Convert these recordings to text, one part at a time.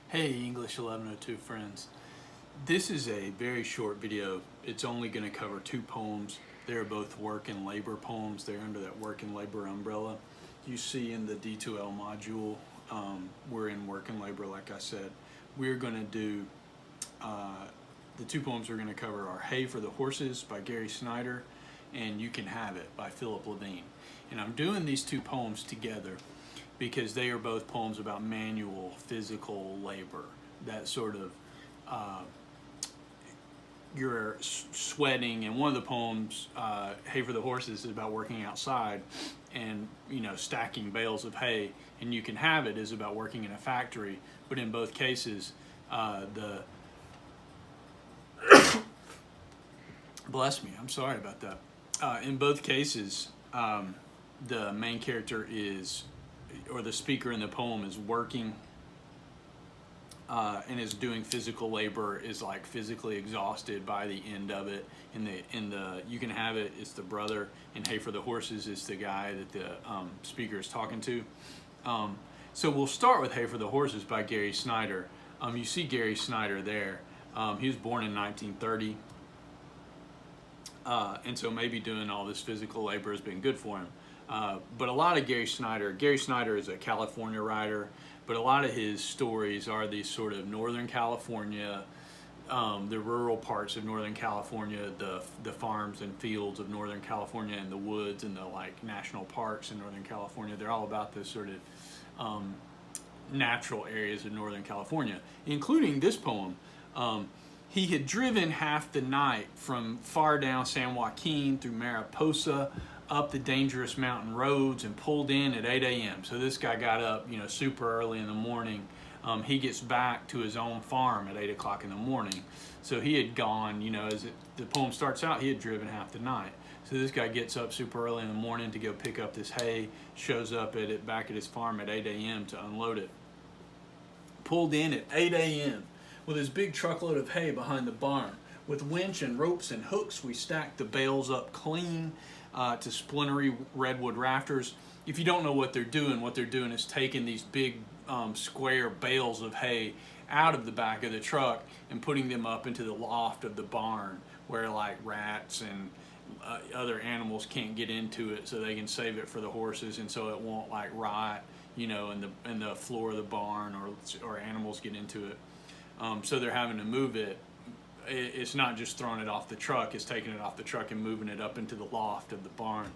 Hey English 1102 friends. This is a very short video. It's only going to cover two poems. They're both work and labor poems. They're under that work and labor umbrella. You see in the D2L module, we're in work and labor like I said. We're going to do, the two poems we're going to cover are Hay for the Horses by Gary Snyder and You Can Have It by Philip Levine. And I'm doing these two poems together because they are both poems about manual, physical labor. That sort of, you're sweating, and one of the poems, Hay for the Horses, is about working outside and, stacking bales of hay, and You Can Have It is about working in a factory. But in both cases, bless me, I'm sorry about that. In both cases, the main character is, or the speaker in the poem is working and is doing physical labor, is like physically exhausted by the end of it. In the You Can Have It, it's the brother, and Hay for the Horses is the guy that the speaker is talking to. So we'll start with Hay for the Horses by Gary Snyder. You see Gary Snyder there. He was born in 1930. And so maybe doing all this physical labor has been good for him. But a lot of Gary Snyder is a California writer, but a lot of his stories are these sort of Northern California, the rural parts of Northern California, the farms and fields of Northern California, and the woods and the like national parks in Northern California. They're all about this sort of natural areas of Northern California, including this poem. He had driven half the night from far down San Joaquin through Mariposa, up the dangerous mountain roads, and pulled in at 8 a.m. So this guy got up, super early in the morning. He gets back to his own farm at 8 o'clock in the morning. So he had gone, the poem starts out, he had driven half the night. So this guy gets up super early in the morning to go pick up this hay, shows up back at his farm at 8 a.m. to unload it. Pulled in at 8 a.m. with his big truckload of hay behind the barn. With winch and ropes and hooks, we stacked the bales up clean to splintery redwood rafters. If you don't know what they're doing is taking these big square bales of hay out of the back of the truck and putting them up into the loft of the barn, where like rats and other animals can't get into it, so they can save it for the horses, and so it won't like rot, in the floor of the barn, or animals get into it. So they're having to move it. It's not just throwing it off the truck, it's taking it off the truck and moving it up into the loft of the barn.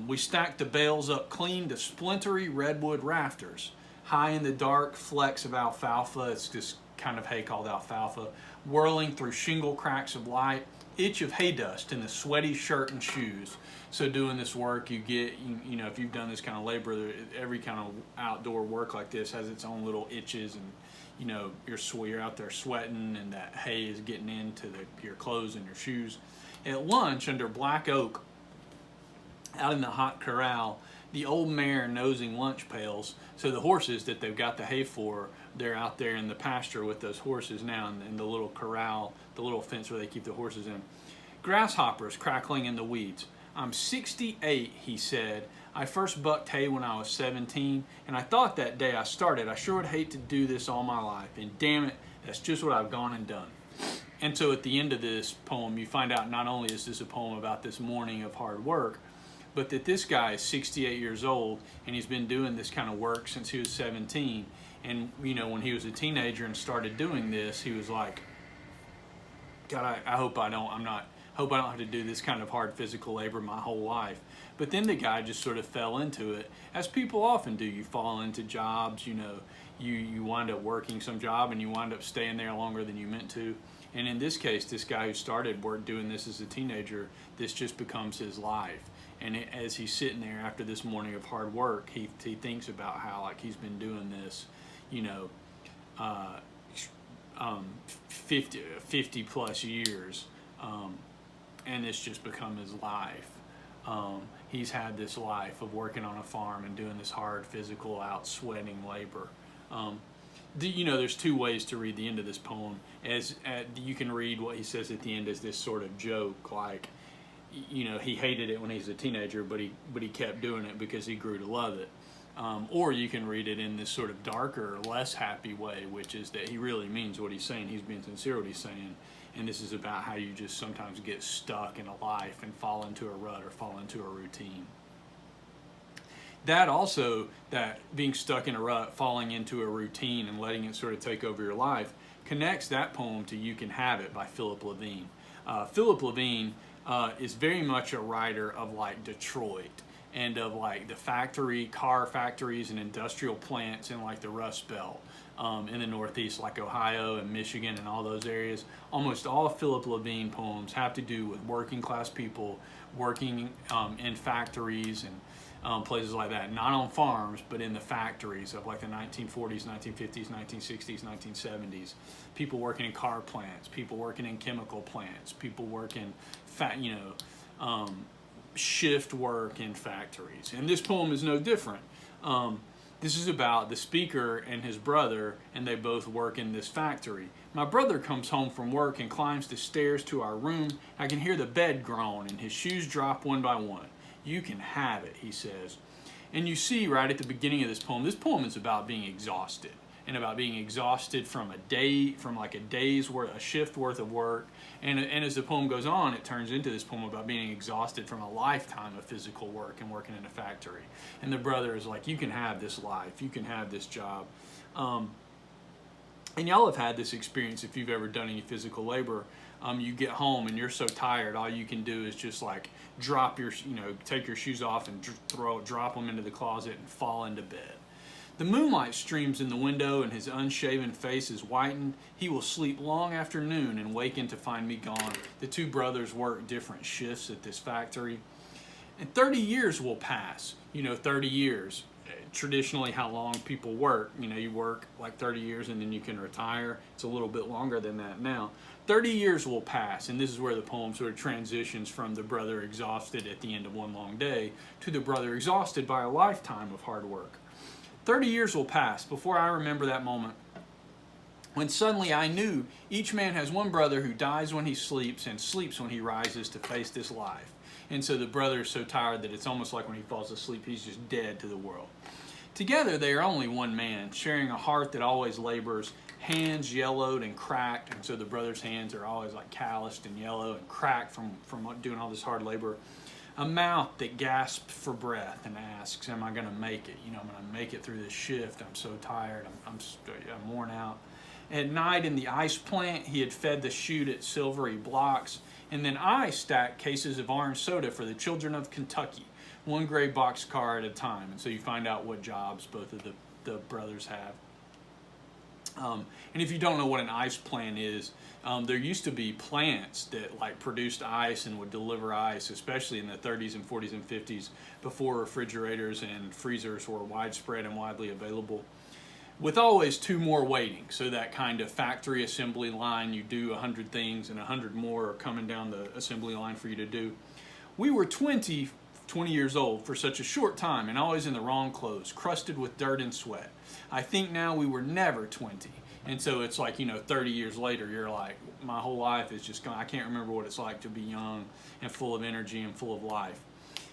We stacked the bales up clean to splintery redwood rafters. High in the dark, flecks of alfalfa, it's this kind of hay called alfalfa, whirling through shingle cracks of light, itch of hay dust in the sweaty shirt and shoes. So doing this work, you get, if you've done this kind of labor, every kind of outdoor work like this has its own little itches, and you're out there sweating, and that hay is getting into your clothes and your shoes. At lunch, under black oak, out in the hot corral, the old mare nosing lunch pails. So the horses that they've got the hay for, they're out there in the pasture with those horses now, in the little corral, the little fence where they keep the horses in. Grasshoppers crackling in the weeds. I'm 68, he said. I first bucked hay when I was 17, and I thought that day I started, I sure would hate to do this all my life, and damn it, that's just what I've gone and done. And so at the end of this poem, you find out not only is this a poem about this morning of hard work, but that this guy is 68 years old, and he's been doing this kind of work since he was 17. And, when he was a teenager and started doing this, he was like, God, I hope I don't have to do this kind of hard physical labor my whole life. But then the guy just sort of fell into it, as people often do. You fall into jobs, you wind up working some job, and you wind up staying there longer than you meant to. And in this case, this guy who started doing this as a teenager, this just becomes his life. And as he's sitting there after this morning of hard work, he thinks about how like he's been doing this, 50 plus years, and it's just become his life. He's had this life of working on a farm and doing this hard physical out sweating labor. There's two ways to read the end of this poem. You can read what he says at the end as this sort of joke, like, he hated it when he was a teenager, but he kept doing it because he grew to love it. Or you can read it in this sort of darker, less happy way, which is that he really means what he's saying. He's being sincere what he's saying. And this is about how you just sometimes get stuck in a life and fall into a rut or fall into a routine. That being stuck in a rut, falling into a routine and letting it sort of take over your life, connects that poem to You Can Have It by Philip Levine. Philip Levine is very much a writer of like Detroit and of like the car factories and industrial plants in like the Rust Belt. In the Northeast, like Ohio and Michigan and all those areas. Almost all Philip Levine poems have to do with working class people working in factories and places like that. Not on farms, but in the factories of like the 1940s, 1950s, 1960s, 1970s. People working in car plants, people working in chemical plants, people working, shift work in factories. And this poem is no different. This is about the speaker and his brother, and they both work in this factory. My brother comes home from work and climbs the stairs to our room. I can hear the bed groan and his shoes drop one by one. You can have it, he says. And you see right at the beginning of this poem is about being exhausted, and about being exhausted from a day's worth, a shift worth of work. And as the poem goes on, it turns into this poem about being exhausted from a lifetime of physical work and working in a factory. And the brother is like, you can have this life, you can have this job. And y'all have had this experience if you've ever done any physical labor. You get home and you're so tired, all you can do is just like take your shoes off and drop them into the closet and fall into bed. The moonlight streams in the window and his unshaven face is whitened. He will sleep long after noon and waken to find me gone. The two brothers work different shifts at this factory. And 30 years will pass. 30 years. Traditionally, how long people work. You work like 30 years and then you can retire. It's a little bit longer than that now. 30 years will pass, and this is where the poem sort of transitions from the brother exhausted at the end of one long day to the brother exhausted by a lifetime of hard work. 30 years will pass before I remember that moment when suddenly I knew each man has one brother who dies when he sleeps and sleeps when he rises to face this life. And so the brother is so tired that it's almost like when he falls asleep, he's just dead to the world. Together they are only one man, sharing a heart that always labors, hands yellowed and cracked. And so the brother's hands are always like calloused and yellow and cracked from doing all this hard labor. A mouth that gasps for breath and asks, am I going to make it? I'm going to make it through this shift. I'm so tired. I'm worn out. At night in the ice plant, he had fed the chute at silvery blocks. And then I stacked cases of orange soda for the children of Kentucky, one gray boxcar at a time. And so you find out what jobs both of the brothers have. And if you don't know what an ice plant is, there used to be plants that like produced ice and would deliver ice, especially in the 30s and 40s and 50s, before refrigerators and freezers were widespread and widely available, with always two more waiting. So that kind of factory assembly line, you do 100 things and 100 more are coming down the assembly line for you to do. We were 20 years old for such a short time and always in the wrong clothes, crusted with dirt and sweat. I think now we were never 20. And so it's like, 30 years later, you're like, my whole life is just gone. I can't remember what it's like to be young and full of energy and full of life.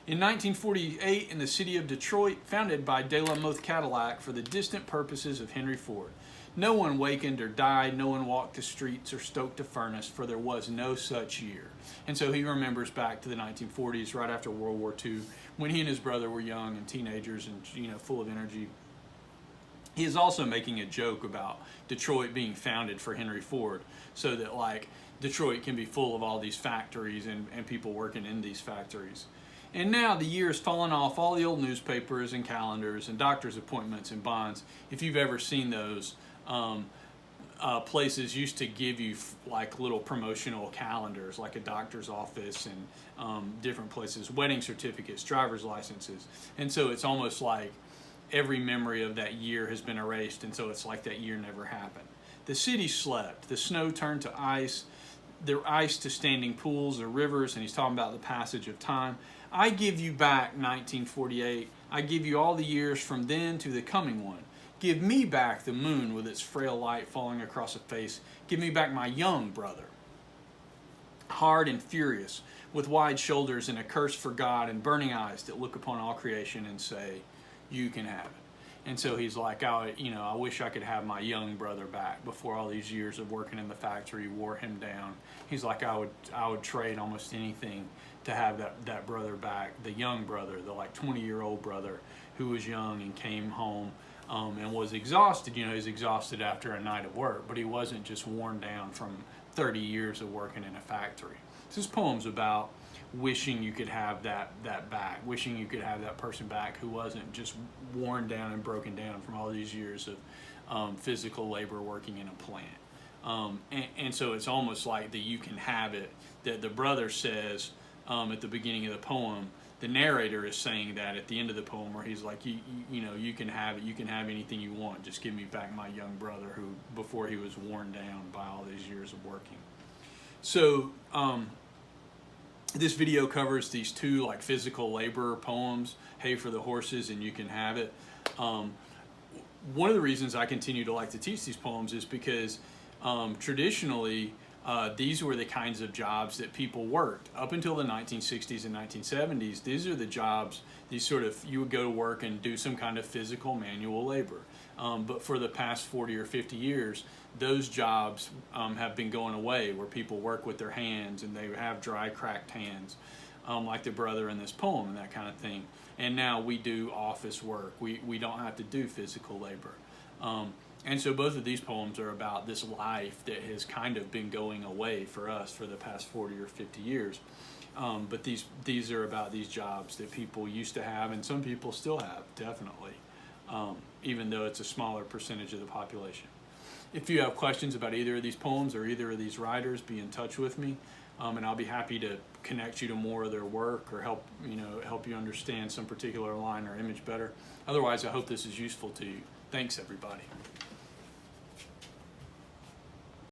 In 1948, in the city of Detroit, founded by De La Motte Cadillac for the distant purposes of Henry Ford. No one wakened or died, no one walked the streets or stoked a furnace, for there was no such year. And so he remembers back to the 1940s, right after World War II, when he and his brother were young and teenagers and, full of energy. He is also making a joke about Detroit being founded for Henry Ford, so that like Detroit can be full of all these factories and people working in these factories. And now the year has fallen off all the old newspapers and calendars and doctor's appointments and bonds. If you've ever seen those, places used to give you like little promotional calendars, like a doctor's office and different places, wedding certificates, driver's licenses. And so it's almost like every memory of that year has been erased, and so it's like that year never happened. The city slept. The snow turned to ice, the ice to standing pools or rivers, and he's talking about the passage of time. I give you back 1948. I give you all the years from then to the coming one. Give me back the moon with its frail light falling across a face. Give me back my young brother, hard and furious, with wide shoulders and a curse for God and burning eyes that look upon all creation and say, you can have it. And so he's like, I wish I could have my young brother back before all these years of working in the factory wore him down. He's like, I would trade almost anything to have that brother back, the young brother, the like 20-year-old brother who was young and came home and was exhausted. He was exhausted after a night of work, but he wasn't just worn down from 30 years of working in a factory. This poem's about wishing you could have that back, wishing you could have that person back who wasn't just worn down and broken down from all these years of physical labor working in a plant. And so it's almost like the you can have it that the brother says at the beginning of the poem. The narrator is saying that at the end of the poem, where he's like, you can have it, you can have anything you want, just give me back my young brother who, before he was worn down by all these years of working. So this video covers these two like physical labor poems, Hay for the Horses and You Can Have It. One of the reasons I continue to like to teach these poems is because traditionally these were the kinds of jobs that people worked up until the 1960s and 1970s. These are the jobs, you would go to work and do some kind of physical manual labor. But for the past 40 or 50 years, those jobs have been going away, where people work with their hands and they have dry, cracked hands, like the brother in this poem and that kind of thing. And now we do office work. We don't have to do physical labor. And so both of these poems are about this life that has kind of been going away for us for the past 40 or 50 years. But these are about these jobs that people used to have, and some people still have, definitely, even though it's a smaller percentage of the population. If you have questions about either of these poems or either of these writers, be in touch with me, and I'll be happy to connect you to more of their work or help you understand some particular line or image better. Otherwise, I hope this is useful to you. Thanks, everybody.